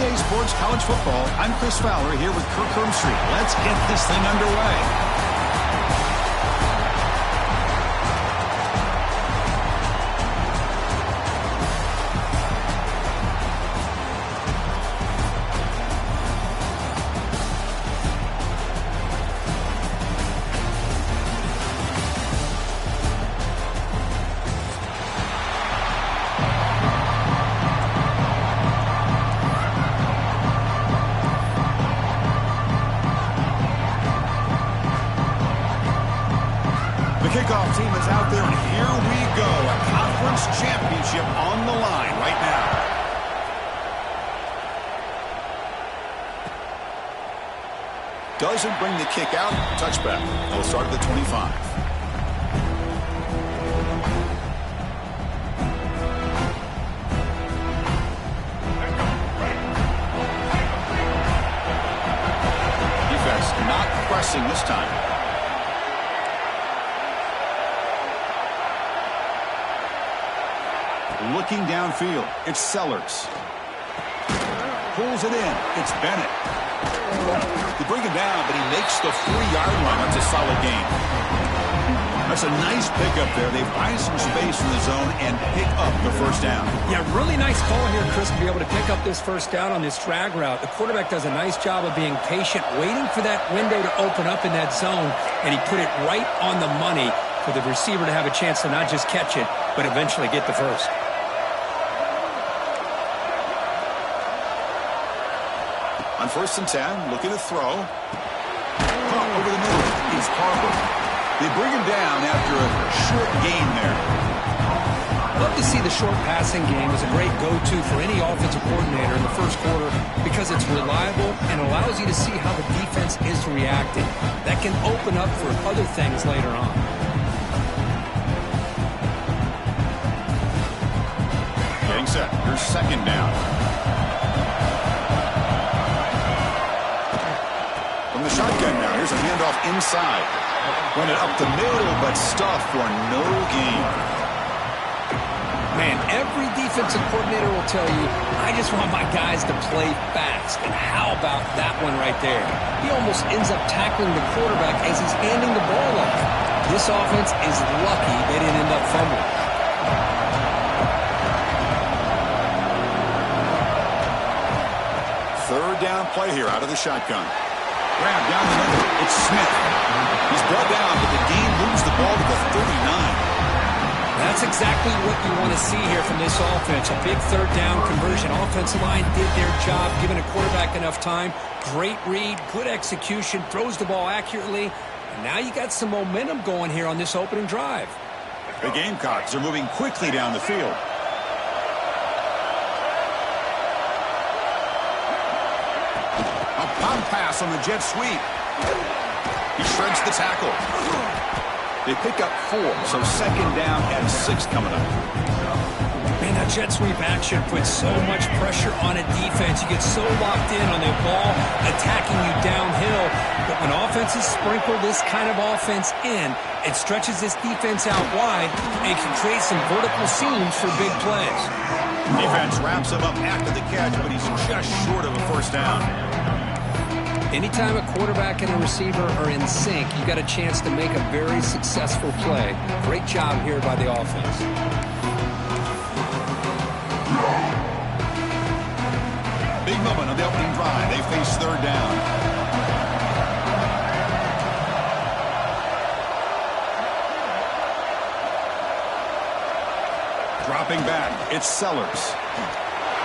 EA Sports College Football. I'm Chris Fowler here with Kirk Herbstreit. Let's get this thing underway. Kickoff team is out there, and here we go. A conference championship on the line right now. Doesn't bring the kick out. Touchback. They'll start at the 25. Defense not pressing this time. Looking downfield, it's Sellers. Pulls it in, it's Bennett. They bring him down, but he makes the 3-yard line. That's a solid gain. That's a nice pickup there. They find some space in the zone and pick up the first down. Yeah, really nice call here, Chris, to be able to pick up this first down on this drag route. The quarterback does a nice job of being patient, waiting for that window to open up in that zone, and he put it right on the money for the receiver to have a chance to not just catch it, but eventually get the first. On 1st and 10, looking to throw. Over the middle is Harper. They bring him down after a short gain there. Love to see the short passing game as a great go-to for any offensive coordinator in the first quarter because it's reliable and allows you to see how the defense is reacting. That can open up for other things later on. Getting set. Here's 2nd down. From the shotgun now, here's a handoff inside. Run it up the middle, but stuffed for no gain. Man, every defensive coordinator will tell you, I just want my guys to play fast. And how about that one right there? He almost ends up tackling the quarterback as he's handing the ball off. This offense is lucky they didn't end up fumbling. 3rd down play here out of the shotgun. Grab down the middle. It's Smith. He's brought down, but the game moves the ball to the 39. That's exactly what you want to see here from this offense. A big 3rd down conversion. Offensive line did their job, giving a quarterback enough time. Great read, good execution, throws the ball accurately. And now you got some momentum going here on this opening drive. The Gamecocks are moving quickly down the field. A pump pass on the jet sweep. He shreds the tackle. They pick up 4, so 2nd down and 6 coming up. Man, that jet sweep action puts so much pressure on a defense. You get so locked in on the ball attacking you downhill. But when offenses sprinkle this kind of offense in, it stretches this defense out wide and can create some vertical seams for big plays. Defense wraps him up after the catch, but he's just short of a first down. Anytime a quarterback and a receiver are in sync, you got a chance to make a very successful play. Great job here by the offense. Big moment on the opening drive. They face 3rd down. Dropping back, it's Sellers.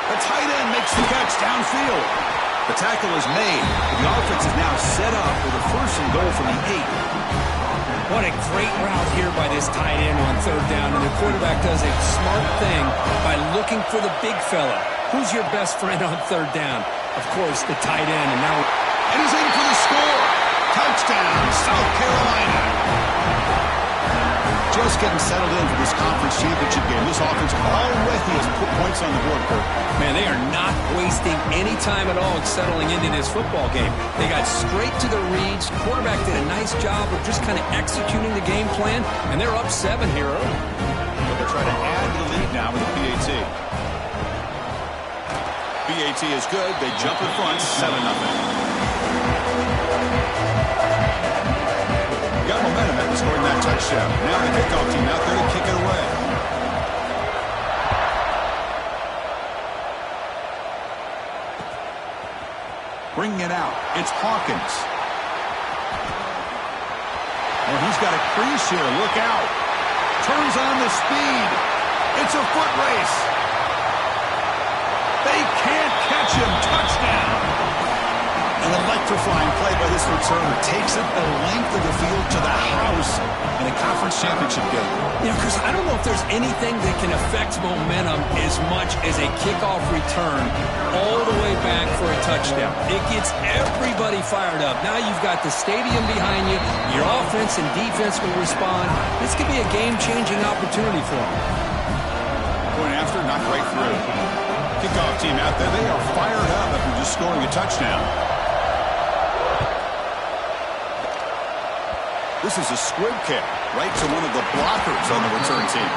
The tight end makes the catch downfield. The tackle is made. The offense is now set up with a 1st and goal from the 8. What a great route here by this tight end on 3rd down, and the quarterback does a smart thing by looking for the big fella. Who's your best friend on 3rd down? Of course, the tight end, and he's in for the score. Touchdown, South Carolina. Just getting settled in for this conference championship game. This offense already has put points on the board, Kirk. Man, they are not wasting any time at all settling into this football game. They got straight to the reads. Quarterback did a nice job of just kind of executing the game plan, and they're up 7 here early. But they're trying to add to the lead now with the PAT. PAT is good. They jump in front, 7-0. Got momentum after scoring that touchdown. Now the kickoff team out there to kick it away. Bringing it out. It's Hawkins. And he's got a crease here. Look out. Turns on the speed. It's a foot race. They can't catch him. Touchdown. An electrifying play by this returner. Takes it the length of the field to the house in a conference championship game. Yeah, Chris, I don't know if there's anything that can affect momentum as much as a kickoff return all the way back for a touchdown. It gets everybody fired up. Now you've got the stadium behind you. Your offense and defense will respond. This could be a game-changing opportunity for them. Point after, not right through. Kickoff team out there. They are fired up after just scoring a touchdown. This is a squib kick right to one of the blockers on the return team.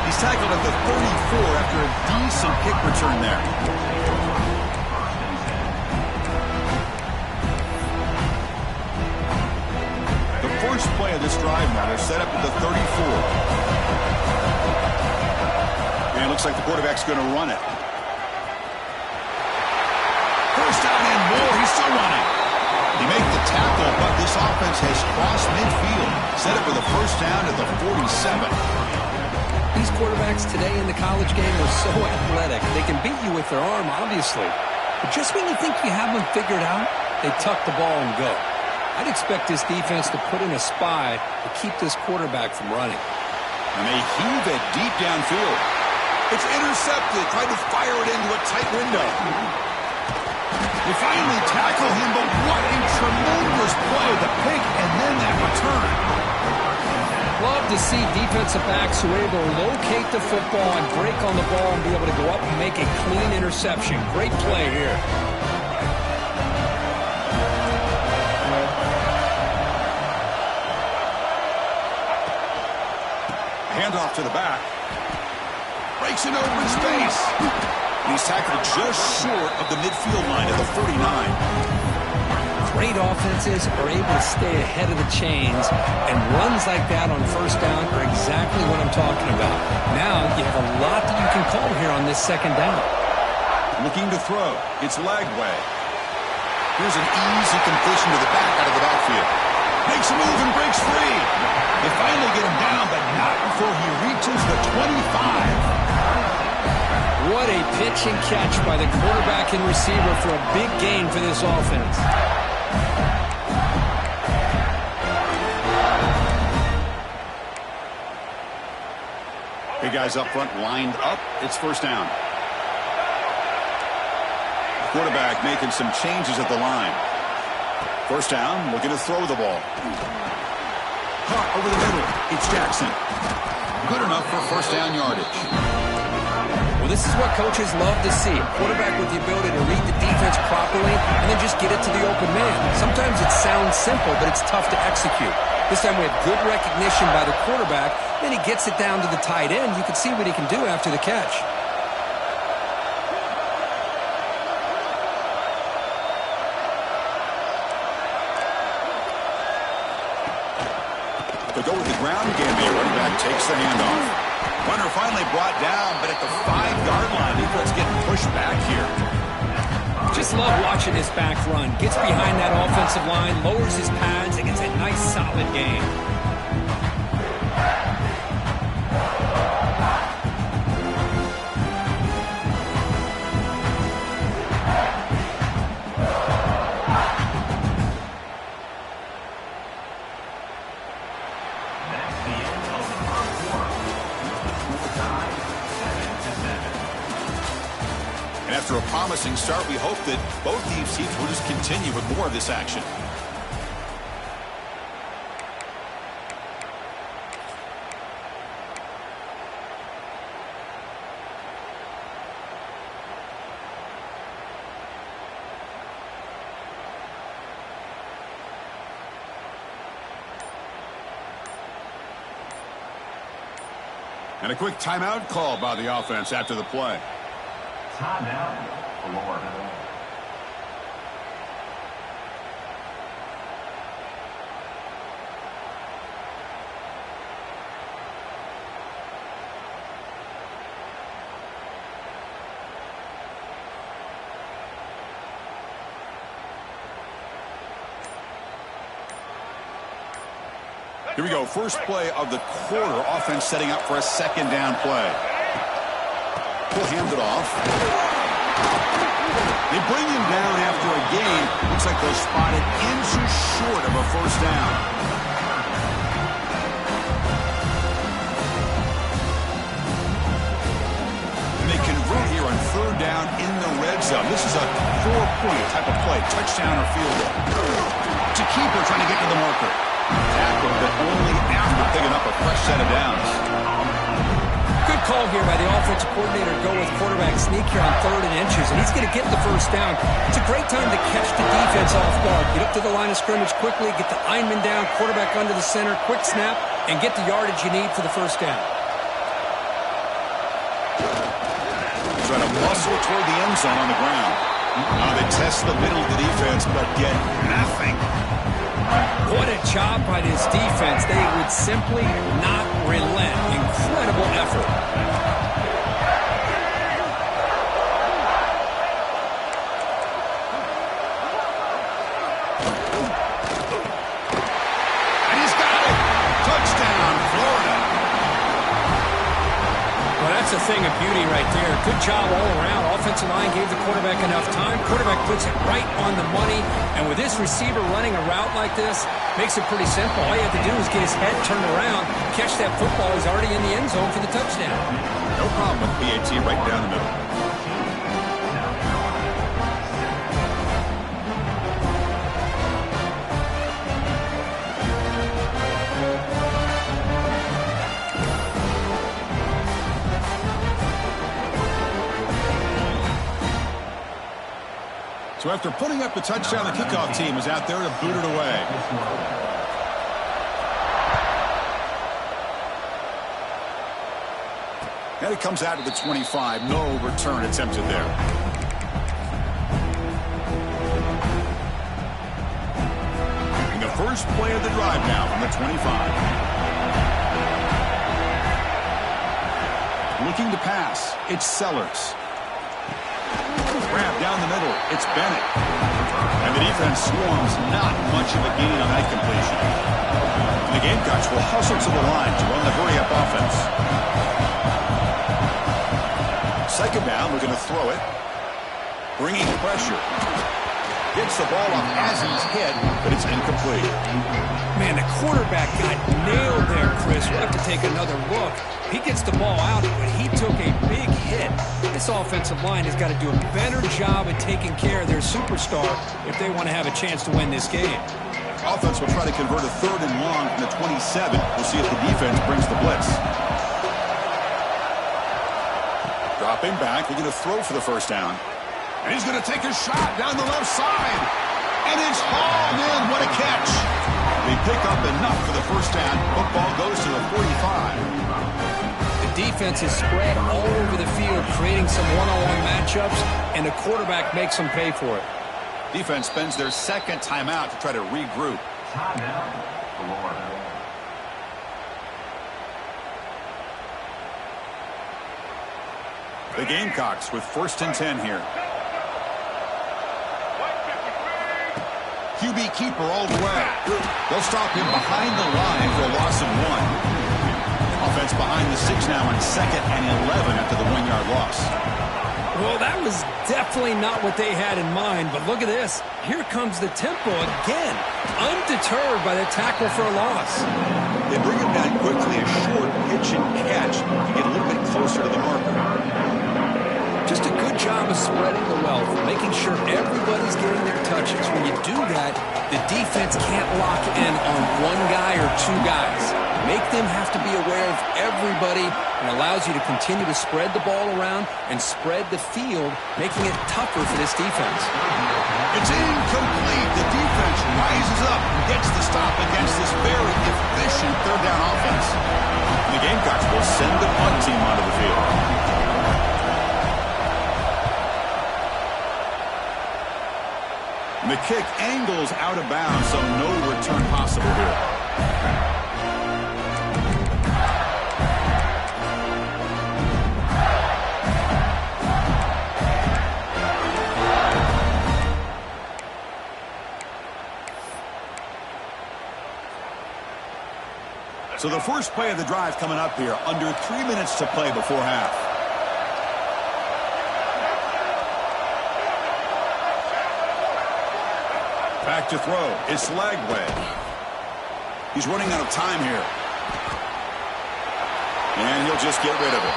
He's tackled at the 34 after a decent kick return there. The first play of this drive now, they're set up at the 34. And it looks like the quarterback's going to run it. First down and more. He's still running. He made the tackle, but this offense has crossed midfield. Set up with a first down at the 47. These quarterbacks today in the college game are so athletic. They can beat you with their arm, obviously. But just when you think you have them figured out, they tuck the ball and go. I'd expect this defense to put in a spy to keep this quarterback from running. And they heave it deep downfield. It's intercepted. Tried to fire it into a tight window. They finally tackle him, but what a tremendous play. The pick and then that return. Love to see defensive backs who are able to locate the football and break on the ball and be able to go up and make a clean interception. Great play here. Handoff to the back. Breaks in open space. He's tackled just short of the midfield line at the 49. Great offenses are able to stay ahead of the chains, and runs like that on first down are exactly what I'm talking about. Now you have a lot that you can call here on this second down. Looking to throw. It's Lagway. Here's an easy completion to the back out of the backfield. Makes a move and breaks free. They finally get him down, but not before he reaches the 25. What a pitch and catch by the quarterback and receiver for a big gain for this offense. Big guys up front lined up. It's first down. Quarterback making some changes at the line. First down, looking to throw the ball. Caught over the middle. It's Jackson. Good enough for first down yardage. Well, this is what coaches love to see. A quarterback with the ability to read the defense properly and then just get it to the open man. Sometimes it sounds simple, but it's tough to execute. This time we have good recognition by the quarterback. Then he gets it down to the tight end. You can see what he can do after the catch. They go with the ground game. The running back takes the handoff. Runner finally brought down, but at the 5-yard line, defense getting pushed back here. Just love watching this back run. Gets behind that offensive line, lowers his pads, and gets a nice solid gain. After a promising start, we hope that both these teams will just continue with more of this action. And a quick timeout called by the offense after the play. Timeout Here we go. First play of the quarter. Offense setting up for a second down play. He'll hand it off. They bring him down after a gain. Looks like they'll spot it inches short of a first down. And they convert here on third down in the red zone. This is a 4-point type of play. Touchdown or field goal. To keeper trying to get to the marker. Tackle, but only after picking up a fresh set of downs. Good call here by the offensive coordinator to go with quarterback sneak here on 3rd and inches, and he's going to get the first down. It's a great time to catch the defense off guard. Get up to the line of scrimmage quickly, get the lineman down, quarterback under the center, quick snap, and get the yardage you need for the first down. Trying to muscle toward the end zone on the ground. Now they test the middle of the defense, but get nothing. What a job by this defense. They would simply not relent. Incredible effort. And he's got it. Touchdown, Florida. Well, that's a thing of beauty right there. Good job all around. Offensive line gave the quarterback enough time. Quarterback puts it right on the money. And with this receiver running a route like this, makes it pretty simple. All you have to do is get his head turned around, catch that football. He's already in the end zone for the touchdown. No problem with PAT right down the middle. So after putting up the touchdown, the kickoff team is out there to boot it away. And it comes out to the 25. No return attempted there. And the first play of the drive now from the 25. Looking to pass. It's Sellers. Grab down the middle. It's Bennett. And the defense swarms. Not much of a gain on that completion. And the Gamecocks will hustle to the line to run the hurry-up offense. Second down, we're going to throw it. Bringing pressure. Gets the ball up as he's hit, but it's incomplete. Man, the quarterback got nailed there, Chris. We'll have to take another look. He gets the ball out, but he took a big hit. This offensive line has got to do a better job at taking care of their superstar if they want to have a chance to win this game. Offense will try to convert a 3rd and long from the 27. We'll see if the defense brings the blitz. Dropping back, they're going to throw for the first down. And he's going to take a shot down the left side. And it's hauled in. What a catch. They pick up enough for the first down. Football goes to the 45. The defense is spread all over the field, creating some one-on-one matchups, and the quarterback makes them pay for it. Defense spends their second timeout to try to regroup. The Gamecocks with 1st and 10 here. QB keeper all the way. They'll stop him behind the line for a loss of 1. Offense behind the 6 now on 2nd and 11 after the 1-yard loss. Well, that was definitely not what they had in mind, but look at this. Here comes the tempo again, undeterred by the tackle for a loss. They bring him down quickly, a short pitch and catch to get a little bit closer to the marker. Just a good job of spreading the wealth, making sure everybody's getting their touches. When you do that, the defense can't lock in on one guy or 2 guys. Make them have to be aware of everybody, and allows you to continue to spread the ball around and spread the field, making it tougher for this defense. It's incomplete. The defense rises up and gets the stop against this very efficient 3rd down offense. The Gamecocks will send the punt team onto the field. And the kick angles out of bounds, so no return possible here. So the first play of the drive coming up here, under 3 minutes to play before half. Back to throw. It's Lagway. He's running out of time here. And he'll just get rid of it.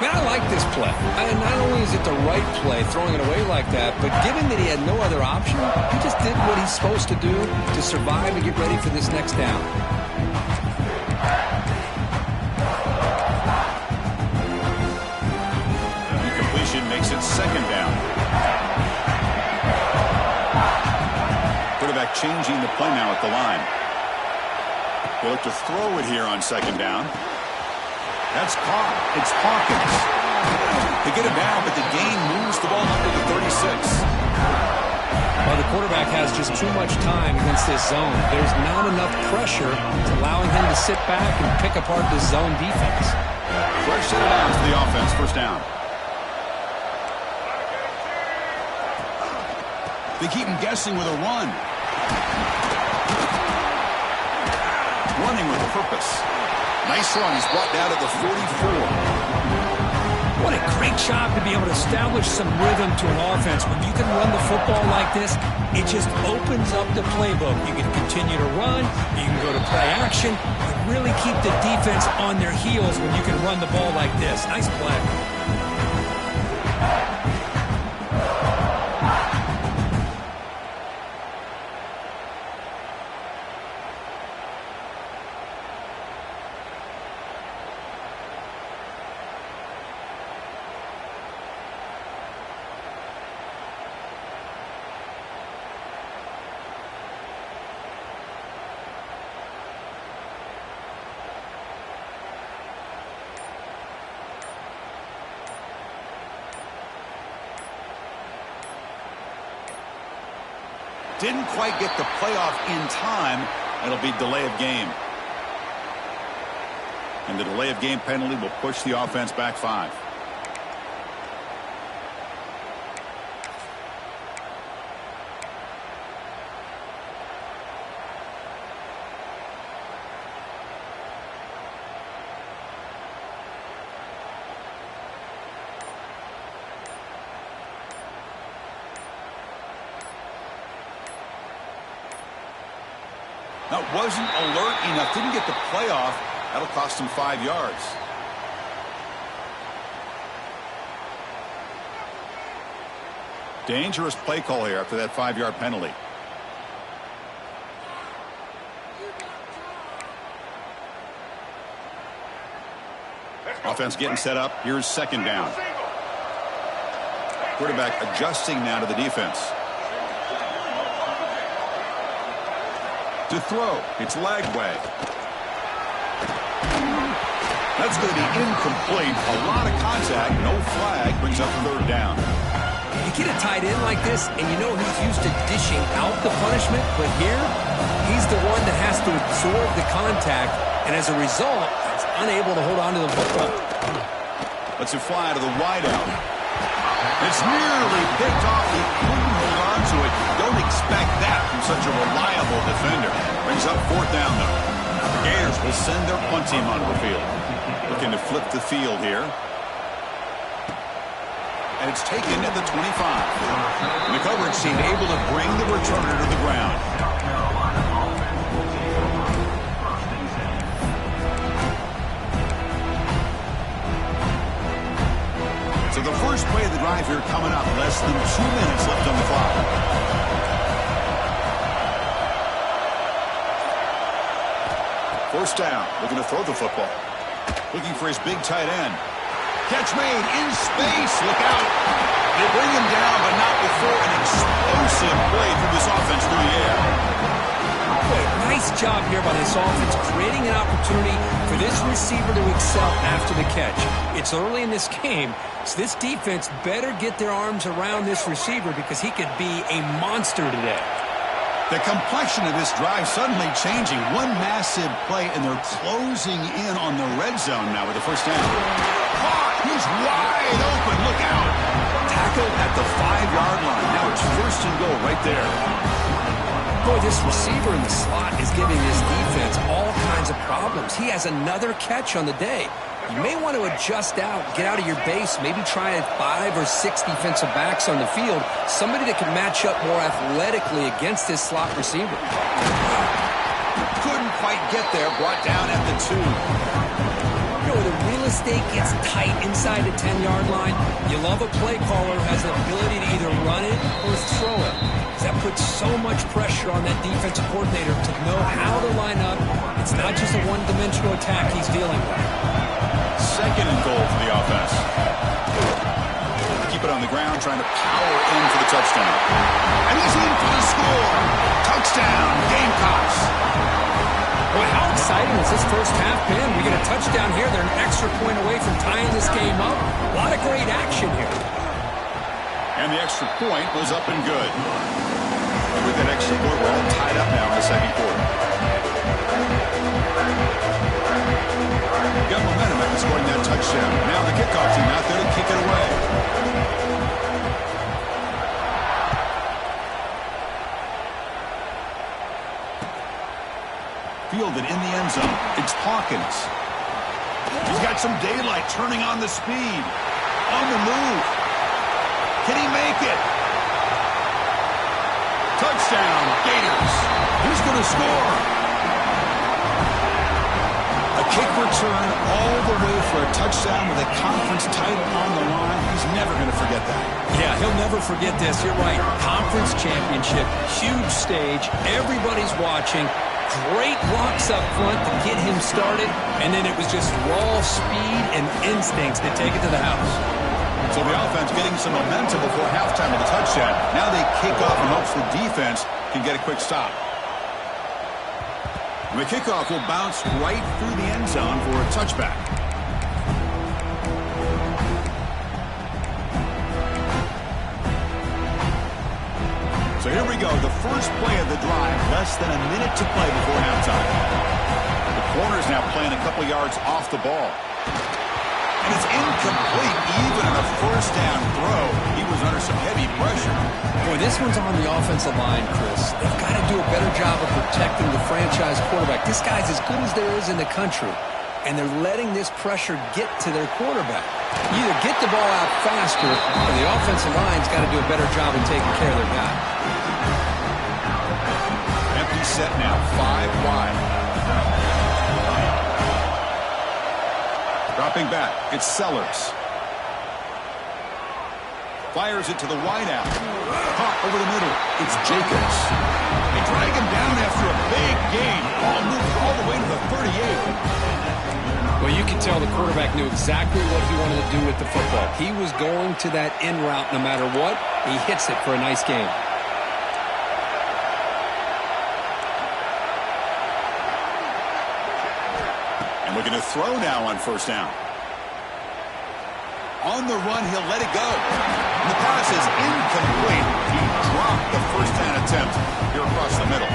Man, I like this play. And not only is it the right play, throwing it away like that, but given that he had no other option, he just did what he's supposed to do to survive and get ready for this next down. Incompletion makes it second down. Quarterback changing the play now at the line. They look to throw it here on second down. That's caught. It's Hawkins. They get it down, but the gain moves the ball up to the 36. Well, the quarterback has just too much time against this zone. There's not enough pressure to allowing him to sit back and pick apart this zone defense. Fresh set of downs for the offense. First down. They keep him guessing with a run. Running with a purpose. Nice run. He's brought down to the 44. What a great job to be able to establish some rhythm to an offense. When you can run the football like this, it just opens up the playbook. You can continue to run. You can go to play action. You really keep the defense on their heels when you can run the ball like this. Nice play. Didn't quite get the playoff in time. It'll be delay of game. And the delay of game penalty will push the offense back 5. That wasn't alert enough. Didn't get the playoff. That'll cost him 5 yards. Dangerous play call here after that 5-yard penalty. Offense getting set up. Here's second down. Quarterback adjusting now to the defense. To throw, it's Lagway. That's going to be incomplete. A lot of contact, no flag, brings up third down. You get a tight end like this, and you know he's used to dishing out the punishment, but here, he's the one that has to absorb the contact, and as a result, he's unable to hold on to the football. Lets it fly to the wideout. It's nearly picked off. He couldn't hold on to it. Don't expect that from such a reliable defender. Brings up fourth down, though. The Gators will send their punt team onto the field. Looking to flip the field here. And it's taken at the 25. And the coverage team able to bring the returner to the ground. So the first play of the drive here coming up. Less than 2 minutes left on the clock. First down. Looking to throw the football. Looking for his big tight end. Catch made in space. Look out. They bring him down, but not before an explosive play through this offense through the air. Boy, nice job here by this offense, creating an opportunity for this receiver to excel after the catch. It's early in this game, so this defense better get their arms around this receiver because he could be a monster today. The complexion of this drive suddenly changing. One massive play, and they're closing in on the red zone now with the first down. He's wide open. Look out. Tackled at the 5-yard line. Now it's first and goal right there. Boy, this receiver in the slot is giving this defense all kinds of problems. He has another catch on the day. You may want to adjust out, get out of your base, maybe try 5 or 6 defensive backs on the field, somebody that can match up more athletically against this slot receiver. Couldn't quite get there, brought down at the 2. You know, the real estate gets tight inside the 10-yard line. You love a play caller who has the ability to either run it or throw it. That puts so much pressure on that defensive coordinator to know how to line up. It's not just a one-dimensional attack he's dealing with. Second and goal for the offense. Keep it on the ground, trying to power in for the touchdown. And he's in for the score. Touchdown, Gamecocks. Boy, how exciting has this first half been? We get a touchdown here. They're an extra point away from tying this game up. A lot of great action here. And the extra point was up and good. With that extra point, we're all tied up now in the second quarter. Got momentum after scoring that touchdown. Now the kickoff team out there to kick it away. Fielded in the end zone. It's Hawkins. He's got some daylight, turning on the speed. On the move. Can he make it? Touchdown, Gators. Who's going to score? A kick return all the way for a touchdown with a conference title on the line. He's never going to forget that. Yeah, he'll never forget this. You're right. Conference championship, huge stage. Everybody's watching. Great blocks up front to get him started. And then it was just raw speed and instincts to take it to the house. So the offense getting some momentum before halftime with a touchdown. Now they kick off in hopes the defense can get a quick stop. And the kickoff will bounce right through the end zone for a touchback. So here we go, the first play of the drive, less than a minute to play before halftime. The corner's now playing a couple yards off the ball. And it's incomplete, even on a first down throw. He was under some heavy pressure. Boy, this one's on the offensive line, Chris. They've got to do a better job of protecting the franchise quarterback. This guy's as good as there is in the country, and they're letting this pressure get to their quarterback. You either get the ball out faster, or the offensive line's got to do a better job of taking care of their guy. Empty set now, 5 wide. Dropping back, it's Sellers. Fires it to the wideout. Caught over the middle, it's Jacobs. They drag him down after a big gain. Ball moved all the way to the 38. Well, you can tell the quarterback knew exactly what he wanted to do with the football. He was going to that in route no matter what. He hits it for a nice gain. Looking to throw now on first down. On the run, he'll let it go. And the pass is incomplete. He dropped the first down attempt here across the middle.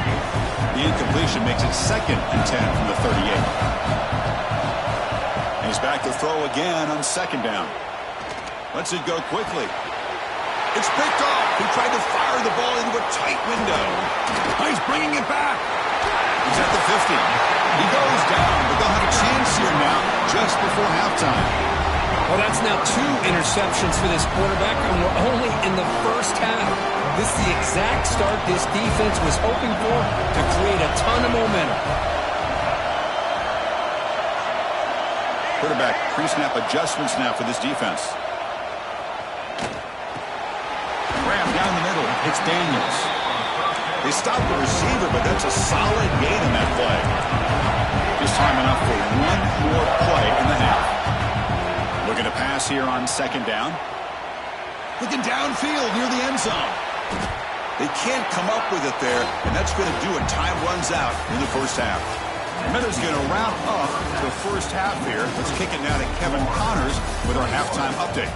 The incompletion makes it 2nd and 10 from the 38. And he's back to throw again on 2nd down. Lets it go quickly. It's picked off. He tried to fire the ball into a tight window. He's bringing it back. He's at the 50. He goes down, but they'll have a chance here now just before halftime. Well, that's now 2 interceptions for this quarterback, and we're only in the first half. This is the exact start this defense was hoping for to create a ton of momentum. Quarterback pre-snap adjustments now for this defense. Graham down the middle. It's Daniels. They stopped the receiver, but that's a solid gain in that play. Just time enough for one more play in the half. Looking to pass here on 2nd down. Looking downfield near the end zone. They can't come up with it there, and that's going to do it. Time runs out in the first half. And Meadows going to wrap up the first half here. Let's kick it now to Kevin Connors with our halftime update.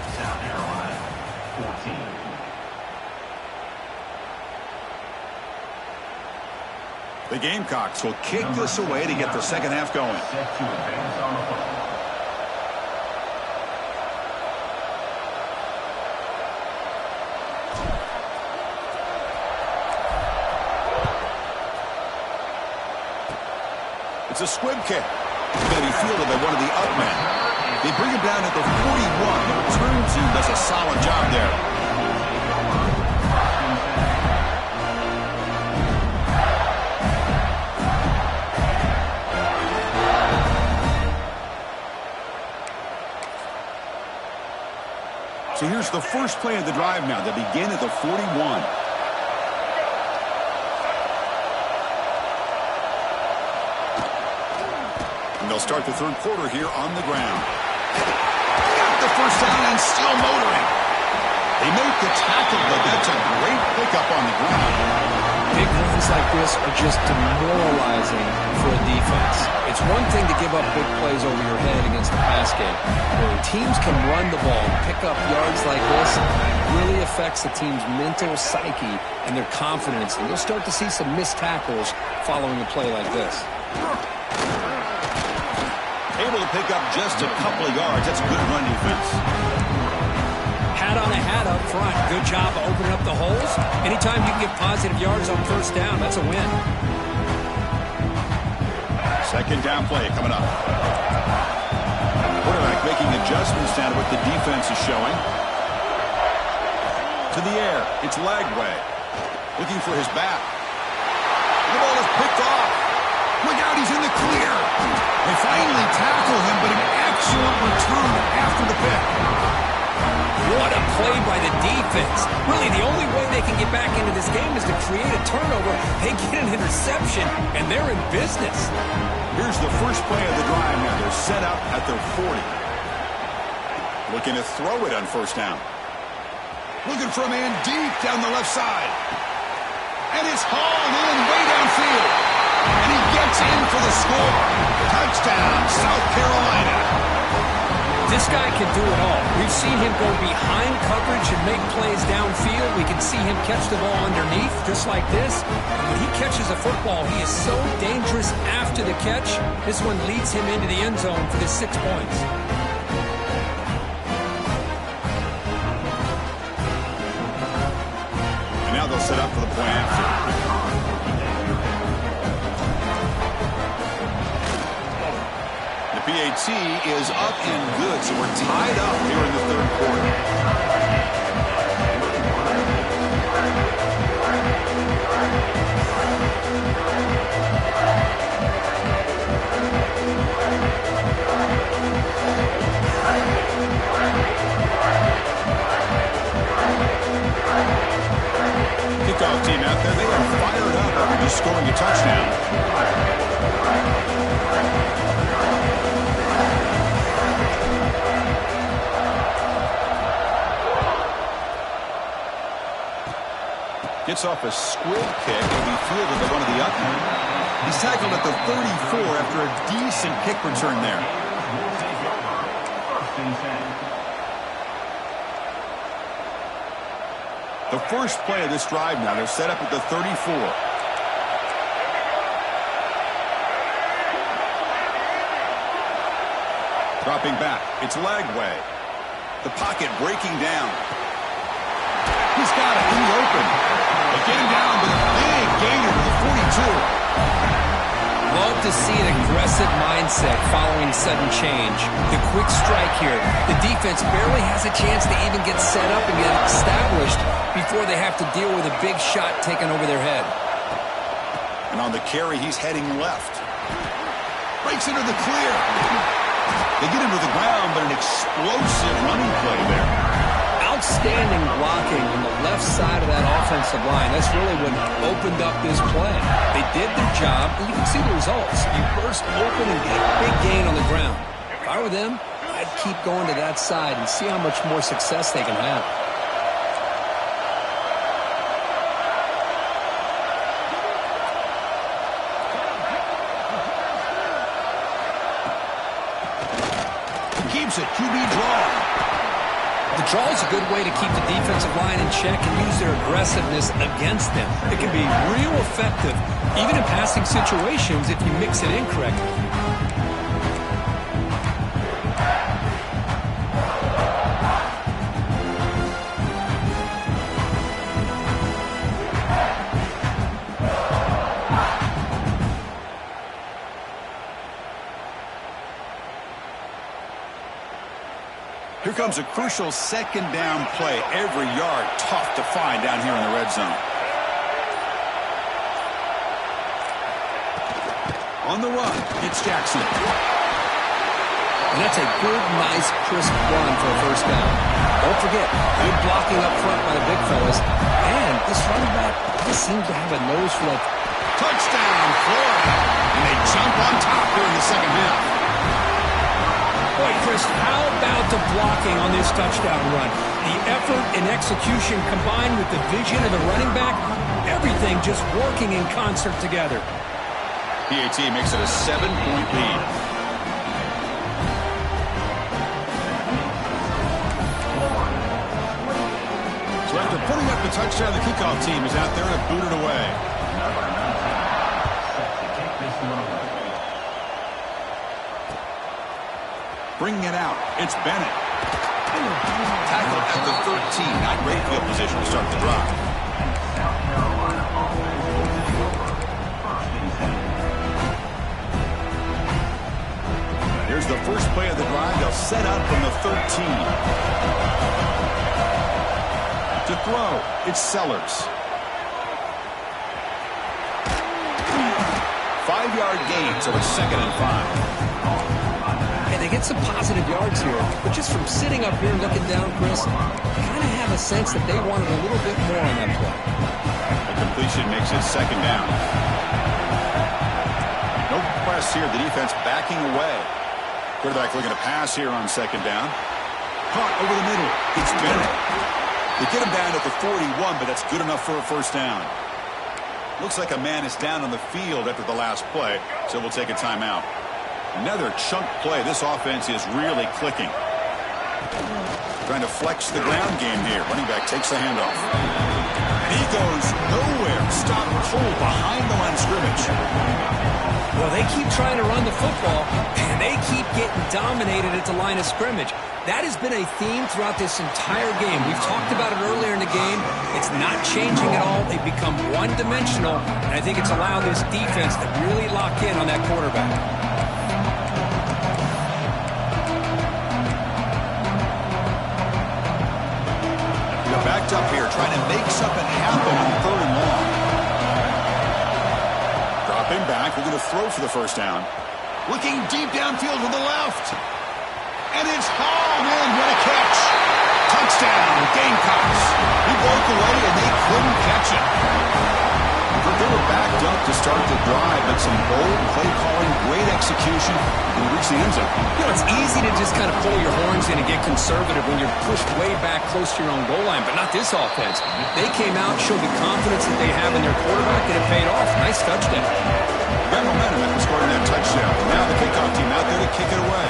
The Gamecocks will kick this away to get the second half going. It's a squib kick. It's going to be fielded by one of the up men. They bring him down at the 41. The return team does a solid job there. So here's the first play of the drive now. They begin at the 41. And they'll start the third quarter here on the ground. Got the first down and still motoring. They make the tackle, but that's a great pickup on the ground. Big runs like this are just demoralizing for a defense. It's one thing to give up big plays over your head against the pass game. When teams can run the ball and pick up yards like this, it really affects the team's mental psyche and their confidence. And you'll start to see some missed tackles following a play like this. Able to pick up just a couple of yards. That's good run defense. Hat on a hat up front. Good job of opening up the holes. Anytime you can get positive yards on first down, that's a win. Second down play coming up. Quarterback making adjustments now to what the defense is showing. To the air. It's Lagway. Looking for his back. The ball is picked off. Look out, he's in the clear. They finally tackle him, but an excellent return after the pick. What a play by the defense. Really, the only way they can get back into this game is to create a turnover. They get an interception, and they're in business. Here's the first play of the drive now. They're set up at their 40. Looking to throw it on first down. Looking for a man deep down the left side. And it's hauled in way downfield. And he gets in for the score. Touchdown, South Carolina. This guy can do it all. We've seen him go behind coverage and make plays downfield. We can see him catch the ball underneath, just like this. And when he catches a football, he is so dangerous after the catch. This one leads him into the end zone for the 6 points. And now they'll set up for the point after. PAT is up and good, so we're tied up here in the third quarter. Kickoff team out there, they are fired up after just scoring a touchdown. Gets off a squib kick and be fielded by one of the up men. He's tackled at the 34 after a decent kick return there. The first play of this drive now, they're set up at the 34. Dropping back, it's Lagway. The pocket breaking down. He's got it in the open. They get him down with a big gainer to the 42. Love to see an aggressive mindset following sudden change. The quick strike here. The defense barely has a chance to even get set up and get established before they have to deal with a big shot taken over their head. And on the carry, he's heading left. Breaks into the clear. They get him to the ground, but an explosive running play there. Outstanding blocking on the left side of that offensive line. That's really what opened up this play. They did their job, and you can see the results. You burst open and get a big gain on the ground. If I were them, I'd keep going to that side and see how much more success they can have. throws it. QB draw. The draw is a good way to keep the defensive line in check and use their aggressiveness against them. It can be real effective, even in passing situations, if you mix it in correctly. Here comes a crucial second down play. Every yard tough to find down here in the red zone. On the run, it's Jackson. And that's a good, nice, crisp run for a first down. Don't forget, good blocking up front by the big fellas. And this running back just seems to have a nose for that. Touchdown, Florida. And they jump on top here in the second half. Boy, Chris, how about the blocking on this touchdown run? The effort and execution combined with the vision of the running back, everything just working in concert together. PAT makes it a 7-point lead. So after putting up the touchdown, the kickoff team is out there to boot it away. Bringing it out, it's Bennett. Tackled at the 13. Not great field position to start the drive. Here's the first play of the drive. They'll set up from the 13. To throw, it's Sellers. 5-yard gain, so it's 2nd and 5. They get some positive yards here, but just from sitting up here and looking down, Chris, I kind of have a sense that they wanted a little bit more on that play. The completion makes it 2nd down. No press here. The defense backing away. Quarterback looking to pass here on 2nd down. Caught over the middle. It's Bennett. They get him down at the 41, but that's good enough for a first down. Looks like a man is down on the field after the last play, so we'll take a timeout. Another chunk play. This offense is really clicking. Trying to flex the ground game here. Running back takes the handoff. And he goes nowhere. Stop cold behind the line of scrimmage. Well, they keep trying to run the football, and they keep getting dominated at the line of scrimmage. That has been a theme throughout this entire game. We've talked about it earlier in the game. It's not changing at all. They've become one-dimensional, and I think it's allowed this defense to really lock in on that quarterback. Backed up here, trying to make something happen on 3rd and long. Dropping back, we're going to throw for the first down. Looking deep downfield to the left. And it's hauled in. What a catch. Touchdown, Gamecocks. He broke away and they couldn't catch it. But they were backed up to start the drive, but some bold play calling, great execution, and reach the end zone. You know, it's easy to just kind of pull your horns in and get conservative when you're pushed way back close to your own goal line, but not this offense. They came out, showed the confidence that they have in their quarterback, and it paid off. Nice touchdown. Got momentum after scoring that touchdown. Now the kickoff team out there to kick it away.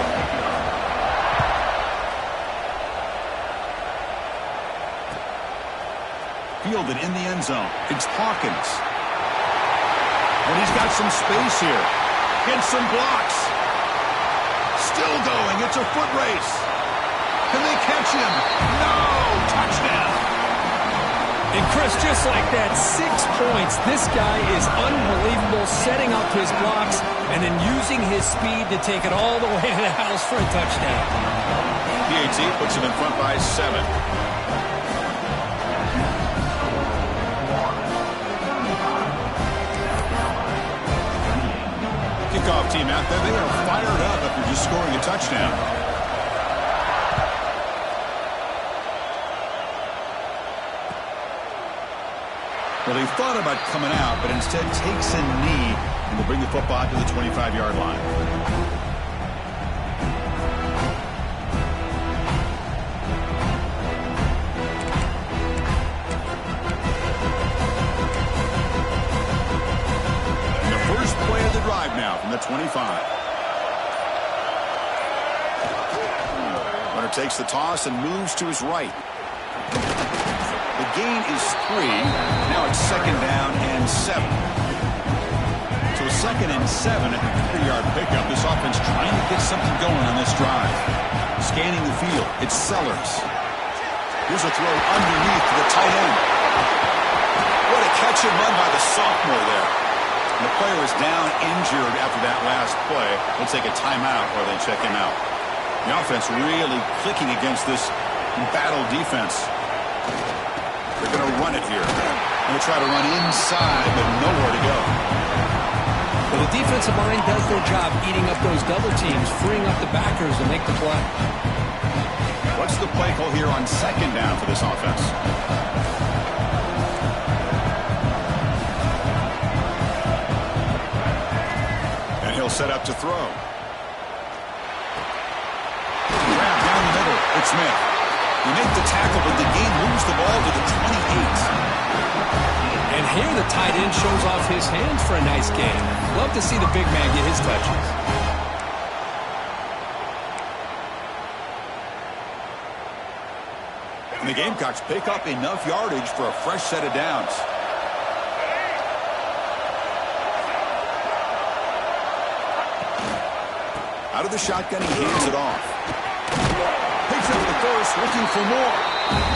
Fielded in the end zone. It's Hawkins. And he's got some space here. Gets some blocks. Still going. It's a foot race. Can they catch him? No! Touchdown. And Chris, just like that, 6 points. This guy is unbelievable, setting up his blocks and then using his speed to take it all the way to the house for a touchdown. PAT puts him in front by 7. Kickoff team out there. They are fired up after just scoring a touchdown. Well, he thought about coming out, but instead takes a knee and will bring the football to the 25-yard line. Play of the drive now from the 25. takes the toss and moves to his right. The gain is 3. Now it's 2nd down and 7. So 2nd and 7 at the 3-yard pickup. This offense trying to get something going on this drive. Scanning the field. It's Sellers. Here's a throw underneath to the tight end. What a catch and run by the sophomore there. And the player is down injured after that last play. They'll take a timeout or they check him out. The offense really clicking against this battle defense. They're going to run it here. Going to try to run inside, but nowhere to go. Well, the defensive line does their job eating up those double teams, freeing up the backers to make the play. What's the play call here on 2nd down for this offense? And he'll set up to throw. Grab down the middle. It's Smith. He make the tackle, but the game moves the ball to the 28. And here the tight end shows off his hands for a nice gain. Love to see the big man get his touches. And the Gamecocks pick up enough yardage for a fresh set of downs. Out of the shotgun, he hands it off. Picks up the first, looking for more.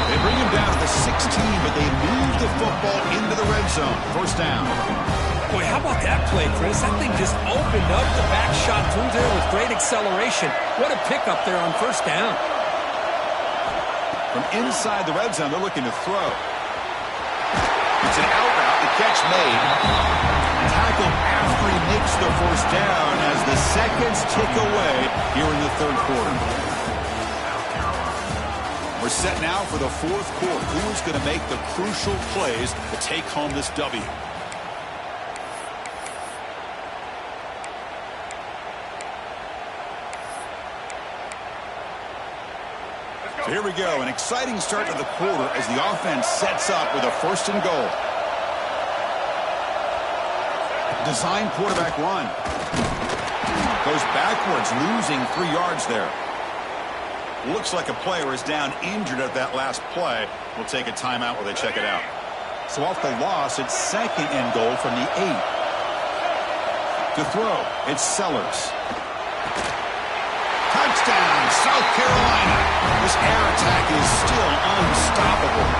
They bring him down to the 16, but they move the football into the red zone. 1st down. Boy, how about that play, Chris? That thing just opened up. The back shot through there with great acceleration. What a pickup there on 1st down. From inside the red zone, they're looking to throw. It's an out route. The catch made. Tackled after he makes the 1st down as the seconds tick away here in the 3rd quarter. We're set now for the 4th quarter. Who is going to make the crucial plays to take home this W? So here we go. An exciting start to the quarter as the offense sets up with a 1st and goal. Design quarterback run. Goes backwards, losing 3 yards there. Looks like a player is down injured at that last play. We'll take a timeout while they check it out. So off the loss, it's 2nd and goal from the 8. To throw, it's Sellers. Touchdown, South Carolina. This air attack is still unstoppable.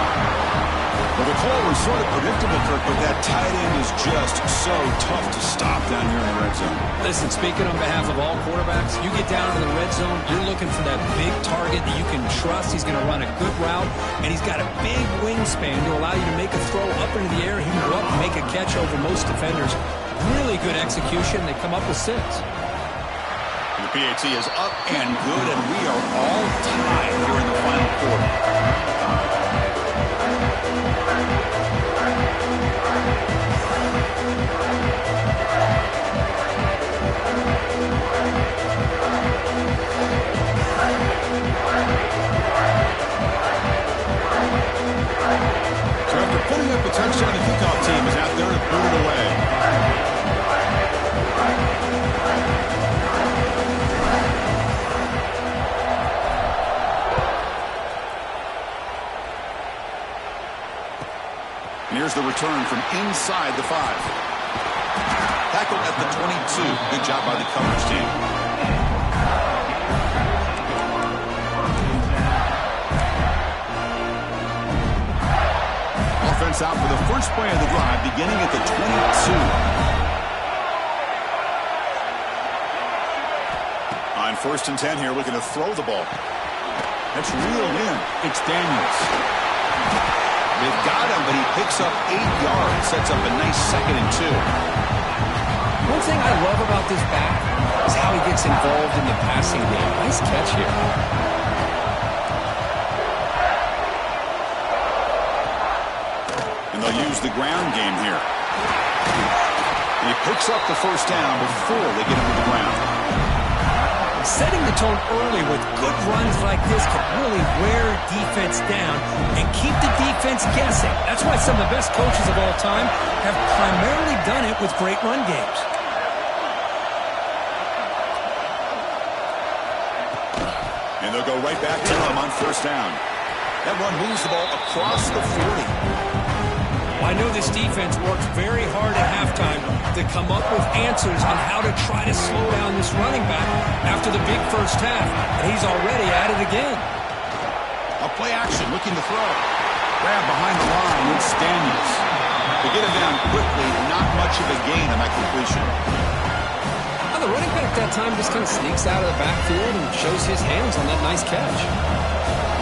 Well, the call was sort of predictable, Kirk, but that tight end is just so tough to stop down here in the red zone. Listen, speaking on behalf of all quarterbacks, you get down in the red zone, you're looking for that big target that you can trust. He's going to run a good route, and he's got a big wingspan to allow you to make a throw up into the air. He can go up and make a catch over most defenders. Really good execution. They come up with 6. The PAT is up and good, and we are all tied here in the final quarter. So after putting up a touchdown, the kickoff team is out there to put it away. Here's the return from inside the 5. Tackled at the 22. Good job by the coverage team. Offense out for the first play of the drive, beginning at the 22. On 1st and 10 here, looking to throw the ball. That's reeled in. It's Daniels. They've got him, but he picks up 8 yards, sets up a nice 2nd and 2. One thing I love about this back is how he gets involved in the passing game. Nice catch here. And they'll use the ground game here. And he picks up the 1st down before they get him to the ground. Setting the tone early with good runs like this can really wear defense down and keep the defense guessing. That's why some of the best coaches of all time have primarily done it with great run games. And they'll go right back to him on first down. That run moves the ball across the 40. I know this defense worked very hard at halftime to come up with answers on how to try to slow down this running back after the big first half, and he's already at it again. A play action, looking to throw. Grab behind the line, it's Daniels. They get him down quickly, not much of a gain on that completion. Now the running back that time just kind of sneaks out of the backfield and shows his hands on that nice catch.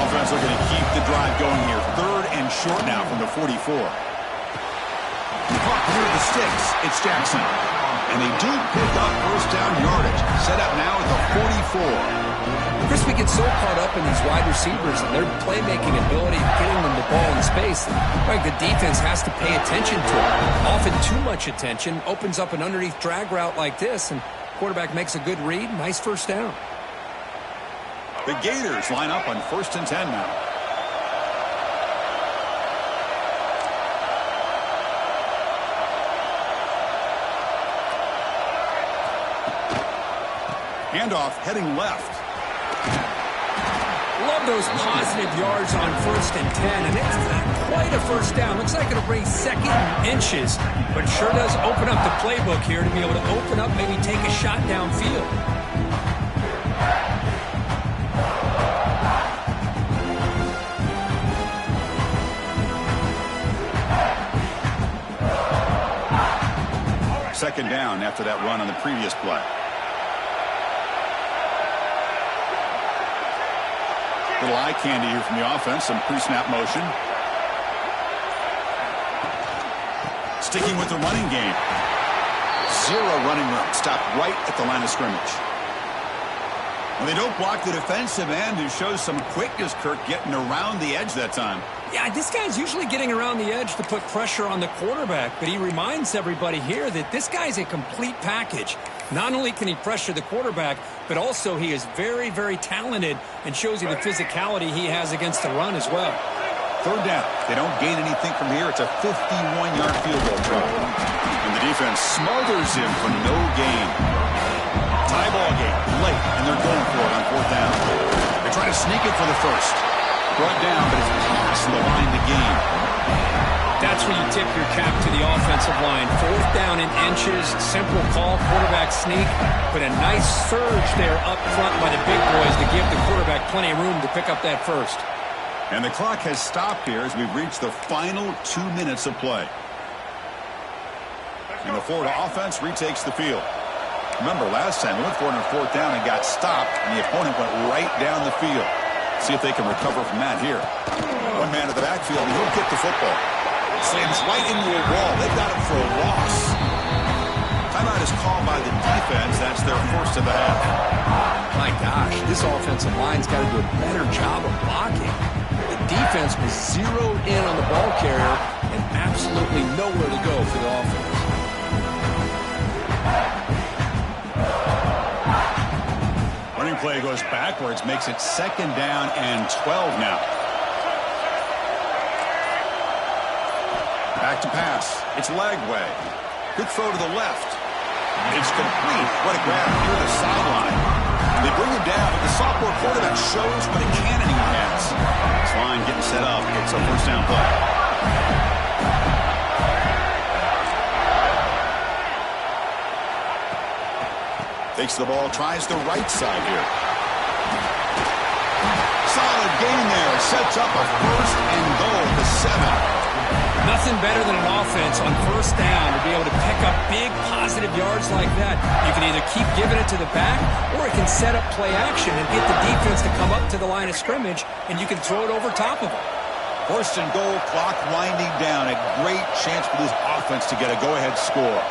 Offense looking to keep the drive going here. 3rd and short now from the 44. The clock near the sticks. It's Jackson. And they do pick up first down yardage. Set up now at the 44. Chris, we get so caught up in these wide receivers and their playmaking ability, getting them the ball in space. Right, the defense has to pay attention to it. Often too much attention opens up an underneath drag route like this, and quarterback makes a good read. Nice first down. The Gators line up on 1st and 10 now. Handoff heading left. Love those positive yards on 1st and 10, and it's not quite a first down. Looks like it'll bring 2nd and inches, but it sure does open up the playbook here to be able to open up, maybe take a shot downfield. Second down after that run on the previous play. Little eye candy here from the offense. Some pre-snap motion. Sticking with the running game. 0 running room. Stopped right at the line of scrimmage. Well, they don't block the defensive end, who shows some quickness, Kirk, getting around the edge that time. Yeah, this guy's usually getting around the edge to put pressure on the quarterback, but he reminds everybody here that this guy's a complete package. Not only can he pressure the quarterback, but also he is very, very talented and shows you the physicality he has against the run as well. 3rd down. They don't gain anything from here. It's a 51-yard field goal try. And the defense smothers him for no gain. Tie ball game late, and they're going for it on 4th down. They try to sneak it for the first. Brought down, but it's past the line to gain. That's where you tip your cap to the offensive line. 4th down in inches, simple call, quarterback sneak, but a nice surge there up front by the big boys to give the quarterback plenty of room to pick up that first. And the clock has stopped here as we've reached the final 2 minutes of play. And the Florida offense retakes the field. Remember, last time we went for it on 4th down and got stopped, and the opponent went right down the field. See if they can recover from that here. One man at the backfield, and he'll get the football. Slams right into a wall. They've got him for a loss. Timeout is called by the defense. That's their first of the half. My gosh, this offensive line's got to do a better job of blocking. The defense was zeroed in on the ball carrier and absolutely nowhere to go for the offense. Running play goes backwards, makes it 2nd down and 12 now. Back to pass. It's Lagway. Good throw to the left. It's complete. What a grab near the sideline. They bring him down, but the sophomore quarterback shows what a cannon he has. This line getting set up. It's a first down play. Takes the ball, tries the right side here. Solid gain there. Sets up a 1st and goal to 7. Nothing better than an offense on 1st down to be able to pick up big positive yards like that. You can either keep giving it to the back, or it can set up play action and get the defense to come up to the line of scrimmage, and you can throw it over top of them. 1st and goal, clock winding down. A great chance for this offense to get a go-ahead score.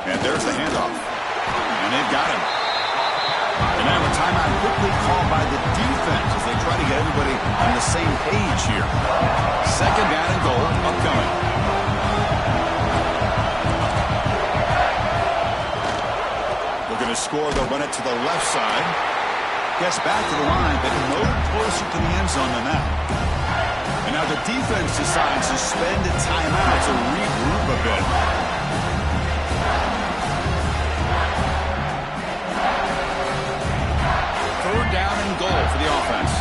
And there's the handoff. And they've got him. And now a timeout quickly called by the defense as they try to get everybody on the same page here. 2nd down and goal upcoming. Looking to score, they'll run it to the left side. Gets back to the line, but no closer to the end zone than that. And now the defense decides to spend a timeout to regroup a bit. Third down and goal for the offense.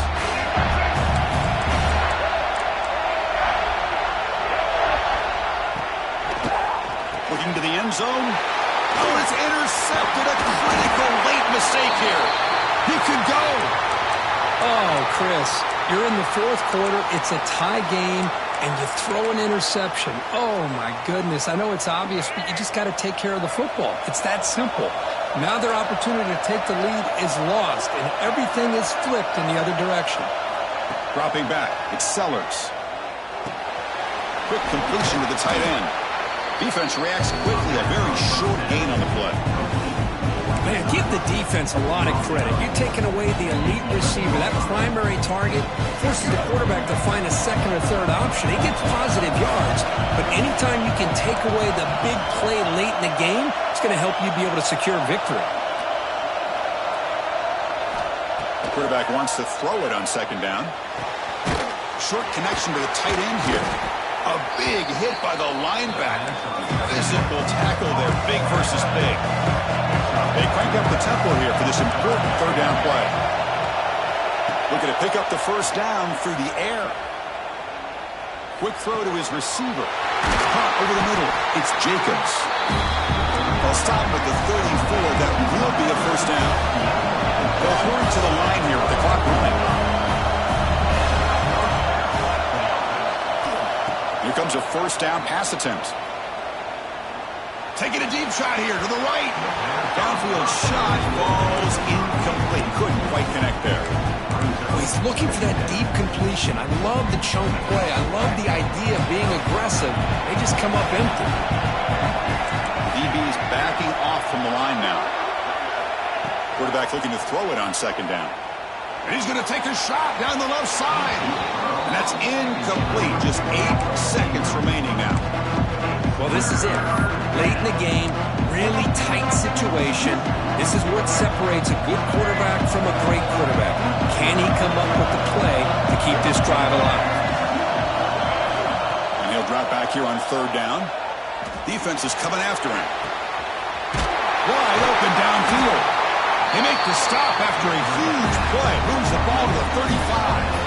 Looking to the end zone. Oh, it's intercepted. A critical late mistake here. He could go. Oh, Chris, you're in the fourth quarter. It's a tie game, and you throw an interception. Oh, my goodness. I know it's obvious, but you just got to take care of the football. It's that simple. Now their opportunity to take the lead is lost, and everything is flipped in the other direction. Dropping back, it's Sellers. Quick completion to the tight end. Defense reacts quickly, a very short gain on the play. Man, give the defense a lot of credit. You're taking away the elite receiver. That primary target forces the quarterback to find a second or third option. He gets positive yards, but anytime you can take away the big play late in the game, it's going to help you be able to secure victory. The quarterback wants to throw it on second down. Short connection to the tight end here. A big hit by the linebacker. Physical tackle there, big versus big. They crank up the tempo here for this important third down play. Looking to pick up the first down through the air. Quick throw to his receiver. Caught over the middle. It's Jacobs. They'll stop at the 34. That will be a first down. They'll hurry to the line here with the clock running. Here comes a first down pass attempt. Taking a deep shot here to the right. Downfield shot falls incomplete. Couldn't quite connect there. He's looking for that deep completion. I love the chunk play. I love the idea of being aggressive. They just come up empty. DB's backing off from the line now. Quarterback looking to throw it on second down. And he's going to take a shot down the left side. And that's incomplete. Just 8 seconds remaining now. Well, this is it. Late in the game, really tight situation. This is what separates a good quarterback from a great quarterback. Can he come up with the play to keep this drive alive? And he'll drop back here on third down. Defense is coming after him. Wide open downfield. They make the stop after a huge play. Moves the ball to the 35.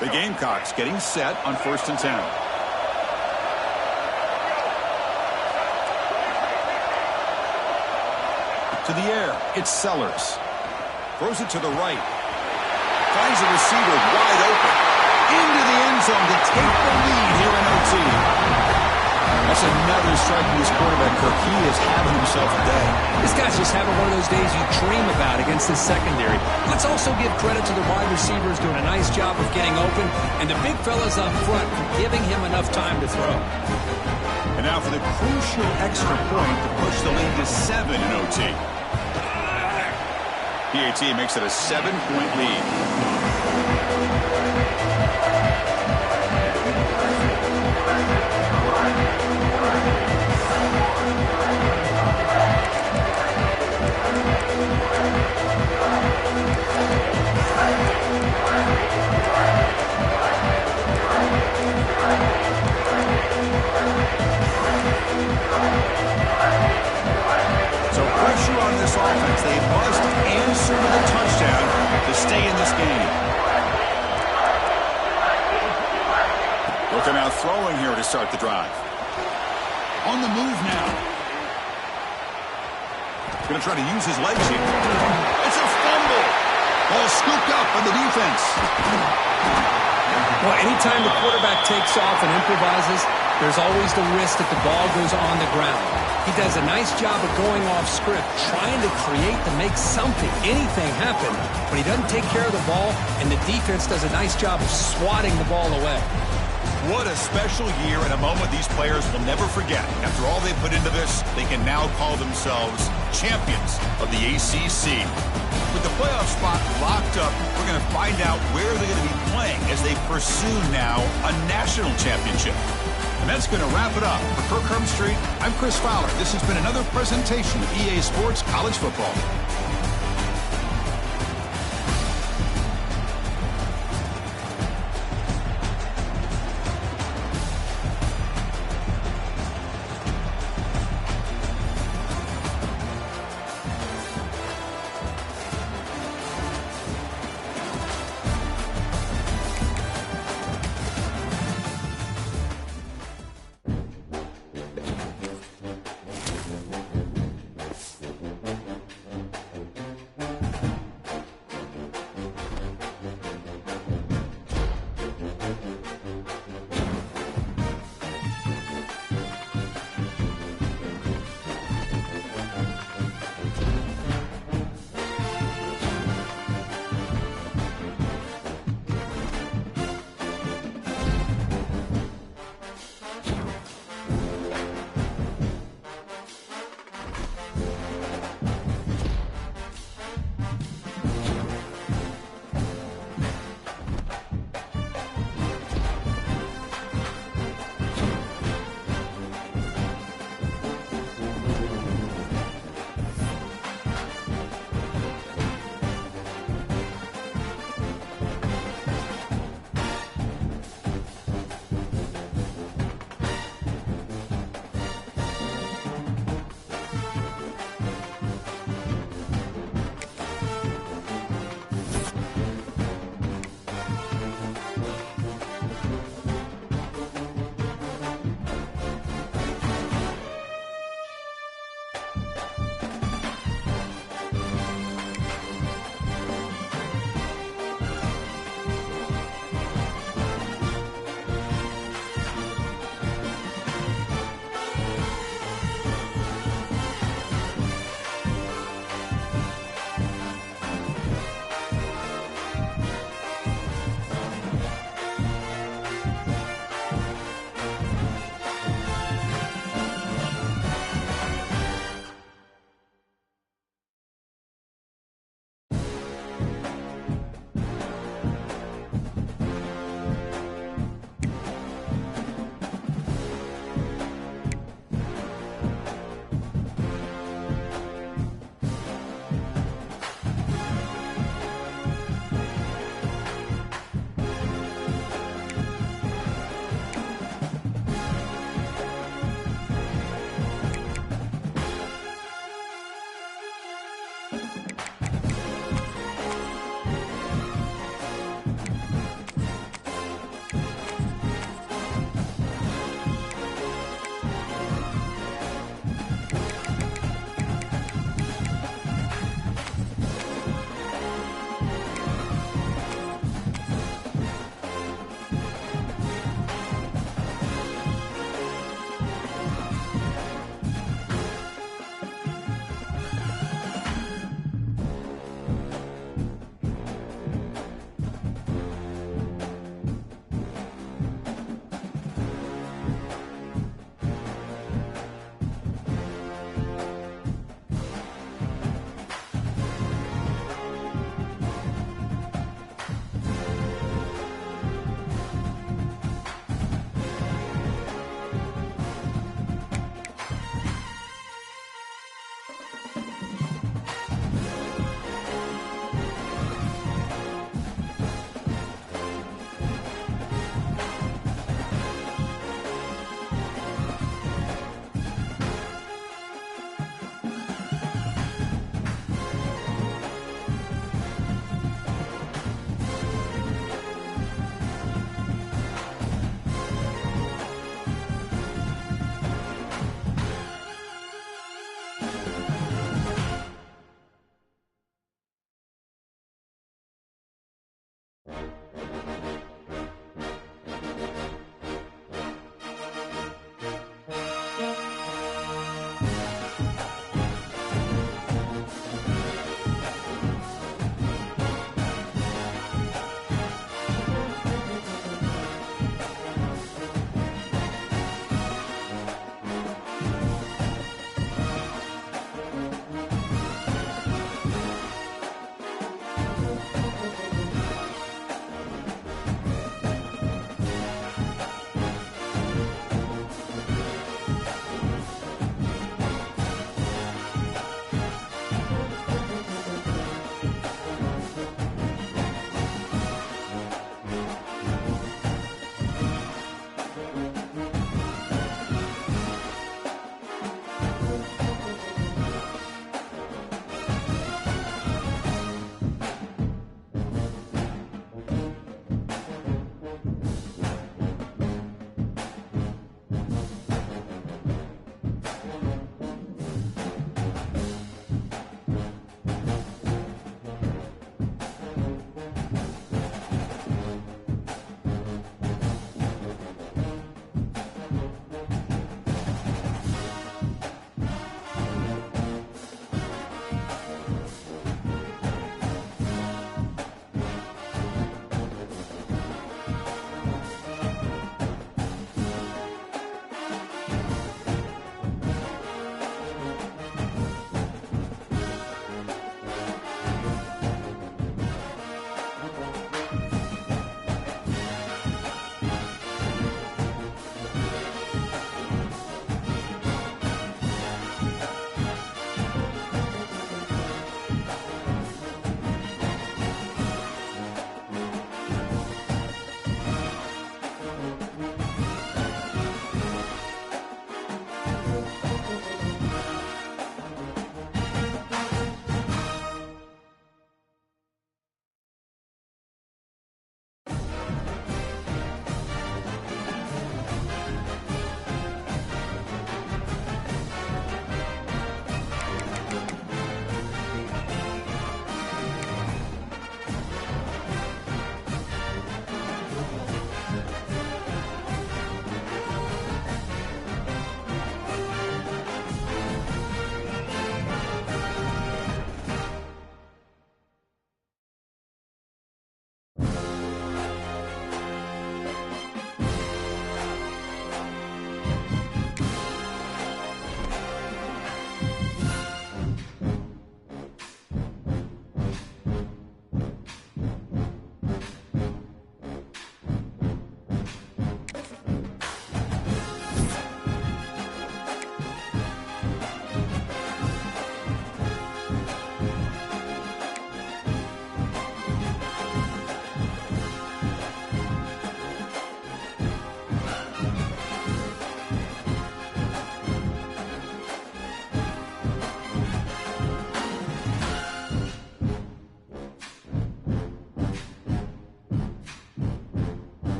The Gamecocks getting set on 1st and 10. To the air, it's Sellers. Throws it to the right. Finds a receiver wide open. Into the end zone to take the lead here in OT. That's another strike from his quarterback, Kirk. He is having himself a day. This guy's just having one of those days you dream about against this secondary. Let's also give credit to the wide receivers doing a nice job of getting open, and the big fellas up front for giving him enough time to throw. And now for the crucial extra point to push the lead to 7 in OT. PAT makes it a 7-point lead. So pressure on this offense. They must answer with a touchdown to stay in this game. They'll come out throwing here to start the drive. On the move now. Going to try to use his legs here. It's a fumble. Ball scooped up by the defense. Well, anytime the quarterback takes off and improvises, there's always the risk that the ball goes on the ground. He does a nice job of going off script, trying to create to make something, anything happen, but he doesn't take care of the ball, and the defense does a nice job of swatting the ball away. What a special year and a moment these players will never forget. After all they put into this, they can now call themselves champions of the ACC. With the playoff spot locked up, we're going to find out where they're going to be playing as they pursue now a national championship. And that's going to wrap it up. For Kirk Herbstreit, I'm Chris Fowler. This has been another presentation of EA Sports College Football.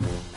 it.